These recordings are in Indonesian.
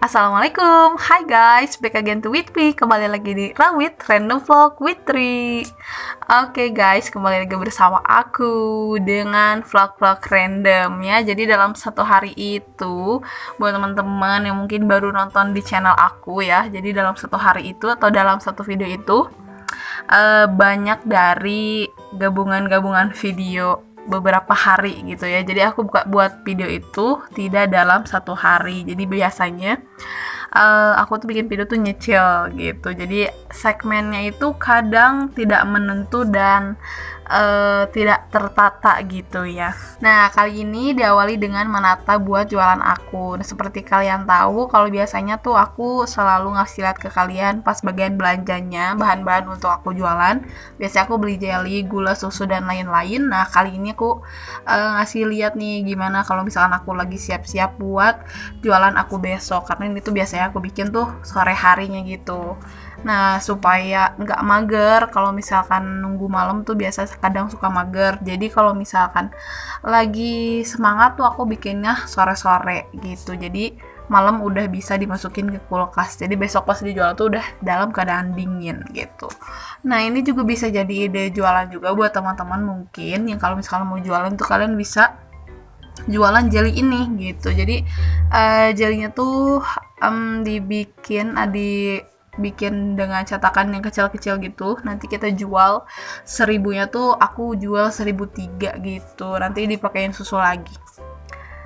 Assalamualaikum, hai guys, back again to with me. Kembali lagi di Rawit Random Vlog with Tri. Oke guys, kembali lagi bersama aku dengan vlog-vlog random ya. Jadi dalam satu hari itu, buat teman-teman yang mungkin baru nonton di channel aku ya, jadi dalam satu hari itu atau dalam satu video itu banyak dari gabungan-gabungan video beberapa hari gitu ya. Jadi aku buat video itu tidak dalam satu hari. Jadi biasanya aku tuh bikin video tuh nyicil gitu. Jadi segmennya itu kadang tidak menentu dan tidak tertata gitu ya. Nah, kali ini diawali dengan menata buat jualan aku. Nah, seperti kalian tahu, kalau biasanya tuh aku selalu ngasih lihat ke kalian pas bagian belanjanya, bahan-bahan untuk aku jualan. Biasanya aku beli jelly, gula, susu, dan lain-lain. Nah, kali ini aku ngasih lihat nih gimana kalau misalkan aku lagi siap-siap buat jualan aku besok. Karena ini tuh biasanya aku bikin tuh sore harinya gitu. Nah, supaya nggak mager, kalau misalkan nunggu malam tuh biasa kadang suka mager. Jadi kalau misalkan lagi semangat tuh aku bikinnya sore-sore gitu. Jadi malam udah bisa dimasukin ke kulkas. Jadi besok pas dijual tuh udah dalam keadaan dingin gitu. Nah, ini juga bisa jadi ide jualan juga buat teman-teman mungkin yang kalau misalkan mau jualan tuh kalian bisa jualan jelly ini gitu. Jadi jellynya tuh dibikin dengan cetakan yang kecil-kecil gitu. Nanti kita jual 1000-nya tuh aku jual 1003 gitu. Nanti dipakein susu lagi.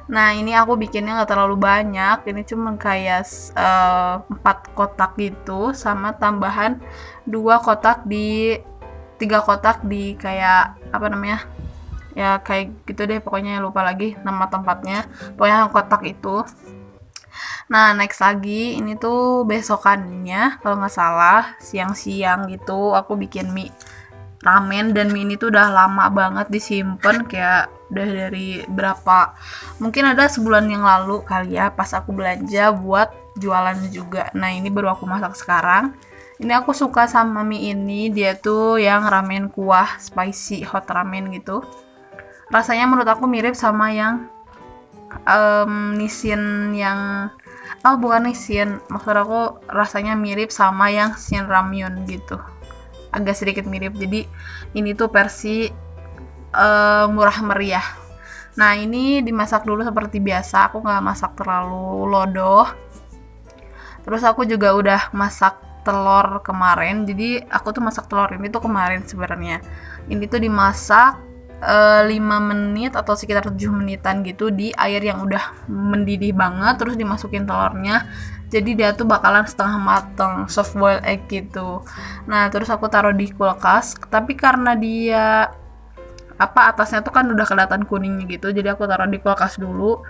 Nah, ini aku bikinnya nggak terlalu banyak. Ini cuma kayak 4 kotak gitu, sama tambahan 2 kotak di 3 kotak di kayak apa namanya? Ya kayak gitu deh, pokoknya lupa lagi nama tempatnya. Pokoknya kotak itu. Nah, next lagi, ini tuh besokannya, kalau nggak salah, siang-siang gitu, aku bikin mie ramen, dan mie ini tuh udah lama banget disimpan, kayak udah dari berapa, mungkin ada sebulan yang lalu kali ya, pas aku belanja buat jualan juga. Nah, ini baru aku masak sekarang. Ini aku suka sama mie ini, dia tuh yang ramen kuah, spicy hot ramen gitu. Rasanya menurut aku mirip sama yang Nissin yang bukan Nissin, maksud aku rasanya mirip sama yang Shin Ramyun gitu, agak sedikit mirip. Jadi ini tuh versi murah meriah. Nah, ini dimasak dulu seperti biasa, aku nggak masak terlalu lodoh. Terus aku juga udah masak telur kemarin, jadi aku tuh masak telur ini tuh kemarin sebenarnya. Ini tuh dimasak 5 menit atau sekitar 7 menitan gitu di air yang udah mendidih banget, terus dimasukin telurnya. Jadi dia tuh bakalan setengah mateng, soft boil egg gitu. Nah, terus aku taruh di kulkas, tapi karena dia atasnya tuh kan udah kelihatan kuningnya gitu, jadi aku taruh di kulkas dulu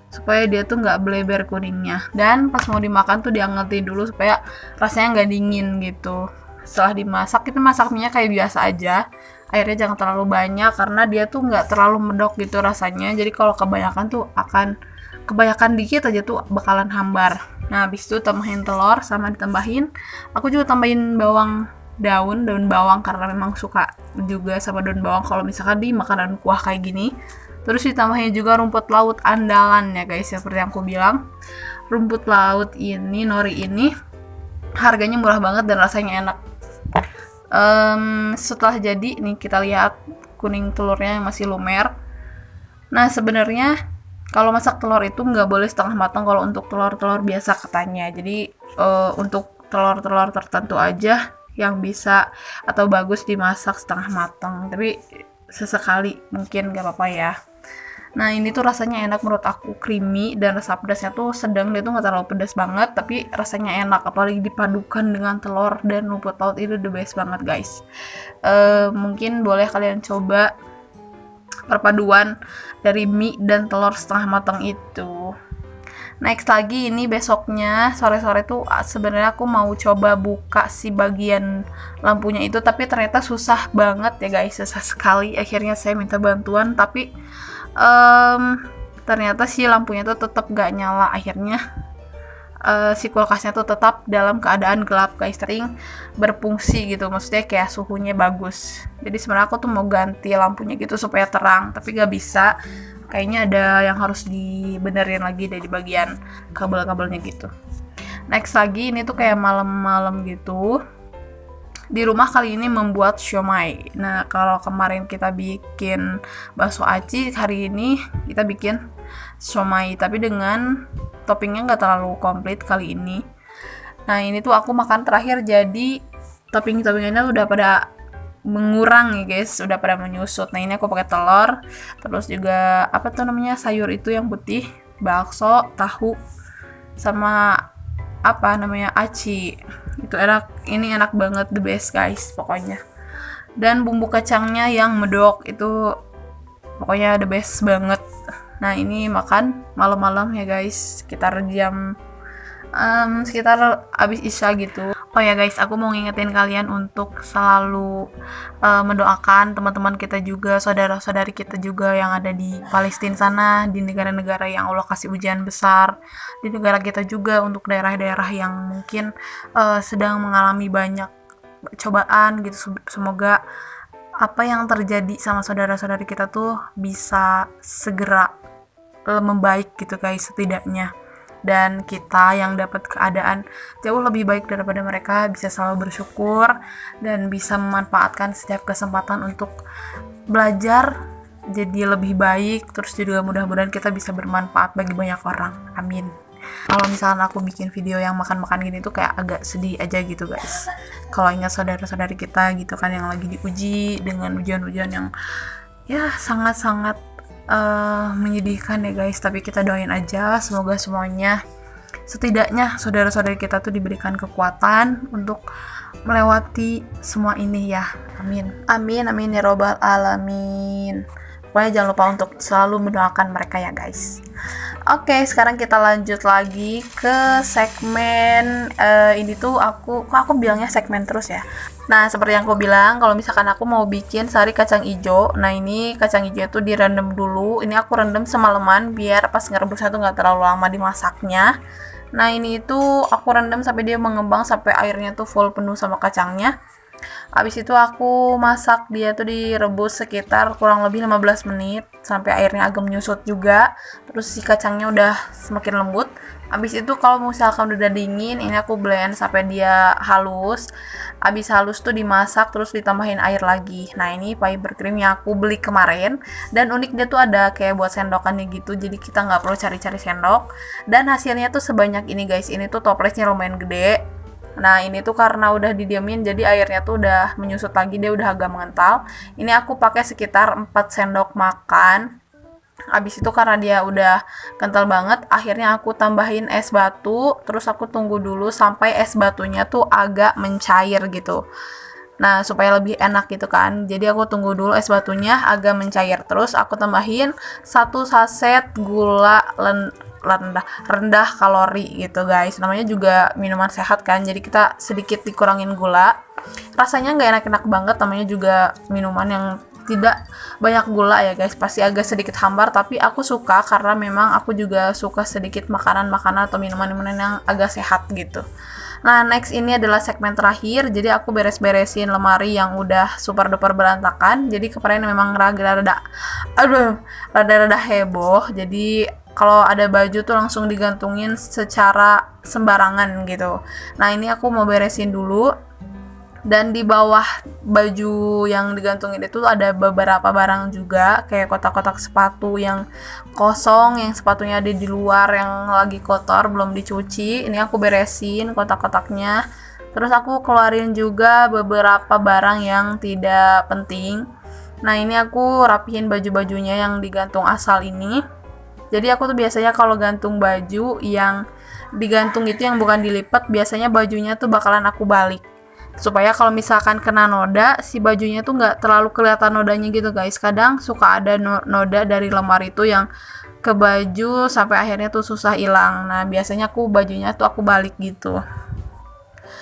supaya dia tuh nggak bleber kuningnya. Dan pas mau dimakan tuh diangetin dulu supaya rasanya nggak dingin gitu. Setelah dimasak, kita masak minyak kayak biasa aja. Airnya jangan terlalu banyak karena dia tuh nggak terlalu medok gitu rasanya. Jadi kalau kebanyakan tuh kebanyakan dikit aja tuh bakalan hambar. Nah, habis itu tambahin telur sama ditambahin. Aku juga tambahin daun bawang karena memang suka juga sama daun bawang kalau misalkan di makanan kuah kayak gini. Terus ditambahin juga rumput laut andalan ya guys, seperti yang aku bilang. Rumput laut ini, nori ini harganya murah banget dan rasanya enak. Setelah jadi nih kita lihat kuning telurnya yang masih lumer. Nah, sebenarnya kalau masak telur itu nggak boleh setengah matang kalau untuk telur-telur biasa katanya. Jadi untuk telur-telur tertentu aja yang bisa atau bagus dimasak setengah matang. Tapi sesekali mungkin nggak apa-apa ya. Nah, ini tuh rasanya enak menurut aku, creamy, dan rasa pedasnya tuh sedang, dia tuh nggak terlalu pedas banget, tapi rasanya enak, apalagi dipadukan dengan telur dan rumput laut, itu the best banget guys. Mungkin boleh kalian coba perpaduan dari mie dan telur setengah matang itu. Next lagi, ini besoknya sore-sore tuh sebenarnya aku mau coba buka si bagian lampunya itu, tapi ternyata susah banget ya guys, susah sekali. Akhirnya saya minta bantuan, tapi ternyata si lampunya tuh tetap gak nyala. Akhirnya si kulkasnya tuh tetap dalam keadaan gelap guys, sering berfungsi gitu, maksudnya kayak suhunya bagus. Jadi sebenarnya aku tuh mau ganti lampunya gitu supaya terang, tapi gak bisa. Kayaknya ada yang harus dibenerin lagi dari bagian kabel-kabelnya gitu. Next lagi ini tuh kayak malam-malam gitu. Di rumah kali ini membuat siomay. Nah, kalau kemarin kita bikin bakso aci, hari ini kita bikin siomay, tapi dengan toppingnya nggak terlalu komplit kali ini. Nah, ini tuh aku makan terakhir, jadi topping-toppingannya udah pada mengurang ya guys, udah pada menyusut. Nah, ini aku pakai telur, terus juga apa tuh namanya, sayur itu yang putih, bakso, tahu, sama apa namanya, aci. Itu enak, ini enak banget, the best guys pokoknya. Dan bumbu kacangnya yang medok itu pokoknya the best banget. Nah, ini makan malam-malam ya guys, sekitar jam sekitar abis isya gitu. Oh ya guys, aku mau ngingetin kalian untuk selalu mendoakan teman-teman kita juga, saudara-saudari kita juga yang ada di Palestina sana, di negara-negara yang Allah kasih ujian besar, di negara kita juga untuk daerah-daerah yang mungkin sedang mengalami banyak cobaan gitu. Semoga apa yang terjadi sama saudara-saudari kita tuh bisa segera membaik gitu guys, setidaknya. Dan kita yang dapat keadaan jauh lebih baik daripada mereka bisa selalu bersyukur dan bisa memanfaatkan setiap kesempatan untuk belajar jadi lebih baik. Terus juga mudah-mudahan kita bisa bermanfaat bagi banyak orang, amin. Kalau misalnya aku bikin video yang makan-makan gini tuh kayak agak sedih aja gitu guys, kalau ingat saudara-saudari kita gitu kan yang lagi diuji dengan ujian-ujian yang ya sangat-sangat menyedihkan ya guys. Tapi kita doain aja semoga semuanya, setidaknya saudara-saudari kita tuh diberikan kekuatan untuk melewati semua ini ya, amin amin amin ya robbal alamin. Pokoknya jangan lupa untuk selalu mendoakan mereka ya guys. Oke, sekarang kita lanjut lagi ke segmen ini tuh aku bilangnya segmen terus ya. Nah, seperti yang aku bilang, kalau misalkan aku mau bikin sari kacang ijo, nah ini kacang ijo itu direndam dulu. Ini aku rendam semalaman biar pas ngerebusnya tuh nggak terlalu lama dimasaknya. Nah, ini itu aku rendam sampai dia mengembang, sampai airnya tuh full penuh sama kacangnya. Habis itu aku masak dia tuh direbus sekitar kurang lebih 15 menit sampai airnya agak menyusut juga. Terus si kacangnya udah semakin lembut. Habis itu kalau misalkan udah dingin, ini aku blend sampai dia halus. Habis halus tuh dimasak terus ditambahin air lagi. Nah, ini fiber cream yang aku beli kemarin, dan unik dia tuh ada kayak buat sendokannya gitu. Jadi kita nggak perlu cari-cari sendok. Dan hasilnya tuh sebanyak ini guys. Ini tuh toplesnya lumayan gede. Nah, ini tuh karena udah didiamin jadi airnya tuh udah menyusut lagi, dia udah agak mengental. Ini aku pakai sekitar 4 sendok makan. Habis itu karena dia udah kental banget, akhirnya aku tambahin es batu, terus aku tunggu dulu sampai es batunya tuh agak mencair gitu. Nah, supaya lebih enak gitu kan. Jadi aku tunggu dulu es batunya agak mencair. Terus aku tambahin 1 saset gula rendah kalori gitu guys. Namanya juga minuman sehat kan, jadi kita sedikit dikurangin gula. Rasanya nggak enak-enak banget, namanya juga minuman yang tidak banyak gula ya guys, pasti agak sedikit hambar, tapi aku suka karena memang aku juga suka sedikit makanan-makanan atau minuman-minuman yang agak sehat gitu. Nah, next ini adalah segmen terakhir. Jadi aku beres-beresin lemari yang udah super duper berantakan. Jadi kemarin memang rada-rada heboh. Jadi kalau ada baju tuh langsung digantungin secara sembarangan gitu. Nah, ini aku mau beresin dulu. Dan di bawah baju yang digantungin itu ada beberapa barang juga, kayak kotak-kotak sepatu yang kosong, yang sepatunya ada di luar yang lagi kotor belum dicuci. Ini aku beresin kotak-kotaknya. Terus aku keluarin juga beberapa barang yang tidak penting. Nah, ini aku rapihin baju-bajunya yang digantung asal ini. Jadi aku tuh biasanya kalau gantung baju yang digantung itu yang bukan dilipat, biasanya bajunya tuh bakalan aku balik. Supaya kalau misalkan kena noda, si bajunya tuh nggak terlalu kelihatan nodanya gitu guys. Kadang suka ada noda dari lemari itu yang ke baju sampai akhirnya tuh susah hilang. Nah, biasanya aku bajunya tuh aku balik gitu.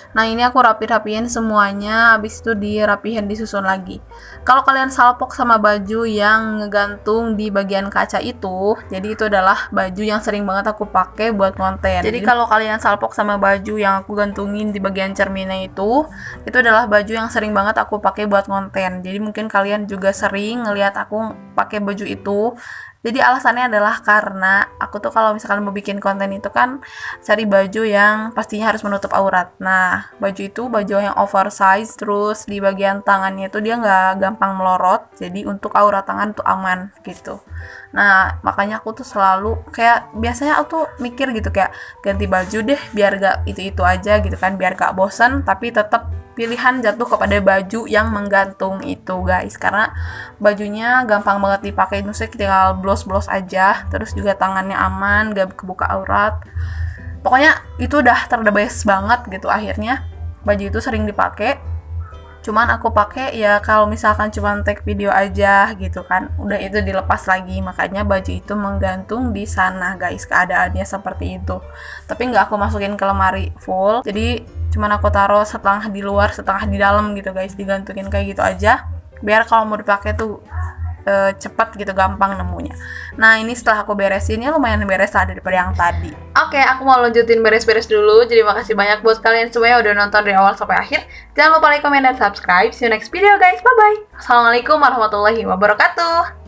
Nah, ini aku rapi-rapiin semuanya, habis itu dirapihin, disusun lagi. Kalau kalian salpok sama baju yang ngegantung di bagian kaca itu, jadi itu adalah baju yang sering banget aku pakai buat konten. Jadi kalau kalian salpok sama baju yang aku gantungin di bagian cerminnya itu adalah baju yang sering banget aku pakai buat konten. Jadi mungkin kalian juga sering ngelihat aku pakai baju itu. Jadi alasannya adalah karena aku tuh kalau misalkan mau bikin konten itu kan cari baju yang pastinya harus menutup aurat. Nah, baju itu baju yang oversize, terus di bagian tangannya itu dia nggak gampang melorot, jadi untuk aurat tangan tuh aman gitu. Nah, makanya aku tuh selalu kayak biasanya aku tuh mikir gitu kayak ganti baju deh biar gak itu-itu aja gitu kan, biar gak bosan tapi tetap pilihan jatuh kepada baju yang menggantung itu guys, karena bajunya gampang banget dipakai, maksudnya tinggal blos-blos aja, terus juga tangannya aman, gak kebuka aurat. Pokoknya itu udah terdebes banget gitu. Akhirnya baju itu sering dipakai, cuman aku pakai ya kalau misalkan cuman take video aja gitu kan, udah itu dilepas lagi. Makanya baju itu menggantung di sana guys, keadaannya seperti itu. Tapi nggak aku masukin ke lemari full, jadi cuman aku taruh setengah di luar setengah di dalam gitu guys, digantungin kayak gitu aja biar kalau mau dipakai tuh cepat gitu, gampang nemunya. Nah, ini setelah aku beresin ya lumayan beres lah daripada yang tadi. Oke, aku mau lanjutin beres-beres dulu. Jadi makasih banyak buat kalian semua yang udah nonton dari awal sampai akhir. Jangan lupa like, comment, dan subscribe. See you next video guys. Bye bye. Assalamualaikum warahmatullahi wabarakatuh.